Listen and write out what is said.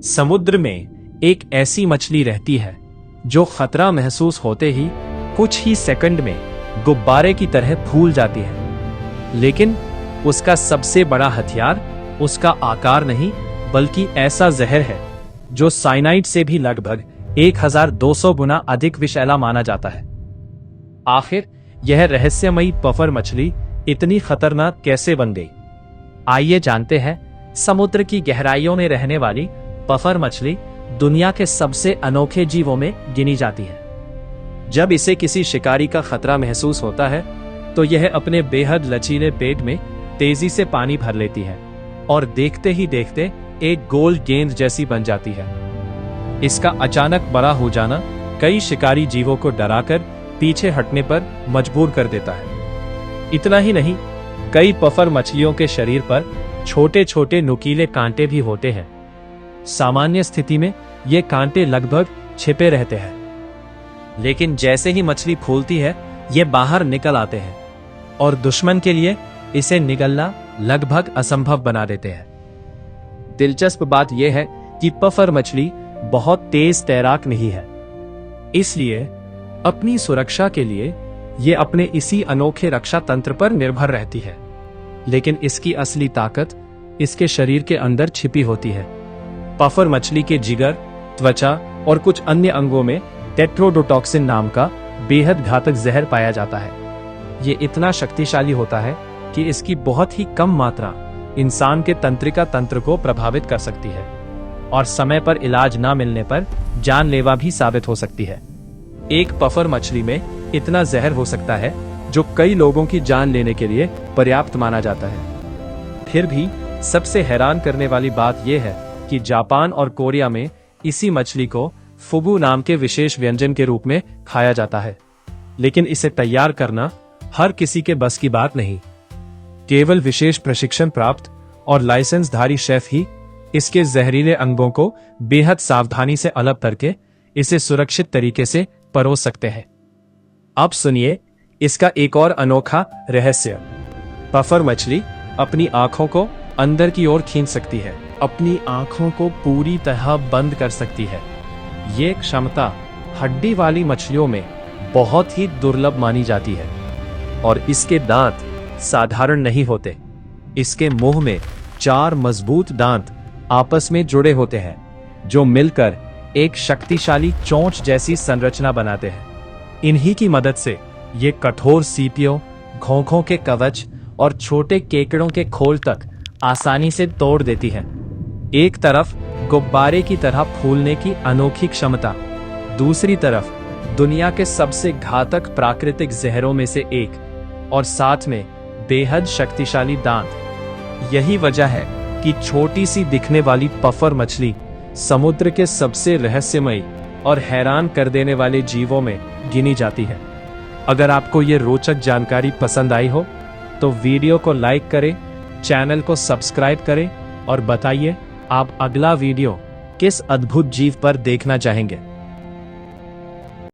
समुद्र में एक ऐसी मछली रहती है जो खतरा महसूस होते ही कुछ ही सेकंड में गुब्बारे की तरह फूल जाती है। लेकिन उसका सबसे बड़ा हथियार उसका आकार नहीं बल्कि ऐसा जहर है जो साइनाइड से भी लगभग 1200 गुना अधिक विषैला माना जाता है। आखिर यह रहस्यमयी पफर मछली इतनी खतरनाक कैसे बन गई? आइए जानते हैं। समुद्र की गहराइयों में रहने वाली पफर मछली दुनिया के सबसे अनोखे जीवों में गिनी जाती है। जब इसे किसी शिकारी का खतरा महसूस होता है तो यह अपने बेहद लचीले पेट में तेजी से पानी भर लेती है और देखते ही देखते एक गोल गेंद जैसी बन जाती है। इसका अचानक बड़ा हो जाना कई शिकारी जीवों को डराकर पीछे हटने पर मजबूर कर देता है। इतना ही नहीं, कई पफर मछलियों के शरीर पर छोटे छोटे नुकीले कांटे भी होते हैं। सामान्य स्थिति में ये कांटे लगभग छिपे रहते हैं, लेकिन जैसे ही मछली फूलती है ये बाहर निकल आते हैं और दुश्मन के लिए इसे निगलना लगभग असंभव बना देते हैं। दिलचस्प बात यह है कि पफर मछली बहुत तेज तैराक नहीं है, इसलिए अपनी सुरक्षा के लिए ये अपने इसी अनोखे रक्षा तंत्र पर निर्भर रहती है। लेकिन इसकी असली ताकत इसके शरीर के अंदर छिपी होती है। पफर मछली के जिगर, त्वचा और कुछ अन्य अंगों में टेट्रोडोटॉक्सिन नाम का बेहद घातक जहर पाया जाता है। ये इतना शक्तिशाली होता है कि इसकी बहुत ही कम मात्रा इंसान के तंत्रिका तंत्र को प्रभावित कर सकती है और समय पर इलाज न मिलने पर जानलेवा भी साबित हो सकती है। एक पफर मछली में इतना जहर हो सकता है जो कई लोगों की जान लेने के लिए पर्याप्त माना जाता है। फिर भी सबसे हैरान करने वाली बात यह है कि जापान और कोरिया में इसी मछली को फुगु नाम के विशेष व्यंजन के रूप में खाया जाता है। लेकिन इसे तैयार करना हर किसी के बस की बात नहीं। केवल विशेष प्रशिक्षण प्राप्त और लाइसेंसधारी शेफ ही इसके जहरीले अंगों को बेहद सावधानी से अलग करके इसे सुरक्षित तरीके से परोस सकते हैं। अब सुनिए इसका एक और अनोखा रहस्य। पफर मछली अपनी आंखों को अंदर की ओर खींच सकती है, अपनी आंखों को पूरी तरह बंद कर सकती है। ये क्षमता हड्डी वाली मछलियों में बहुत ही दुर्लभ मानी जाती है और इसके दांत साधारण नहीं होते। इसके मुंह में 4 मजबूत दांत आपस में जुड़े होते हैं जो मिलकर एक शक्तिशाली चोंच जैसी संरचना बनाते हैं। इन्हीं की मदद से ये कठोर सीपियों, घोंघों के कवच और छोटे केकड़ों के खोल तक आसानी से तोड़ देती है। एक तरफ गुब्बारे की तरह फूलने की अनोखी क्षमता, दूसरी तरफ दुनिया के सबसे घातक प्राकृतिक जहरों में से एक और साथ में बेहद शक्तिशाली दांत। यही वजह है कि छोटी सी दिखने वाली पफर मछली समुद्र के सबसे रहस्यमयी और हैरान कर देने वाले जीवों में गिनी जाती है। अगर आपको ये रोचक जानकारी पसंद आई हो तो वीडियो को लाइक करें, चैनल को सब्सक्राइब करें और बताइए आप अगला वीडियो किस अद्भुत जीव पर देखना चाहेंगे।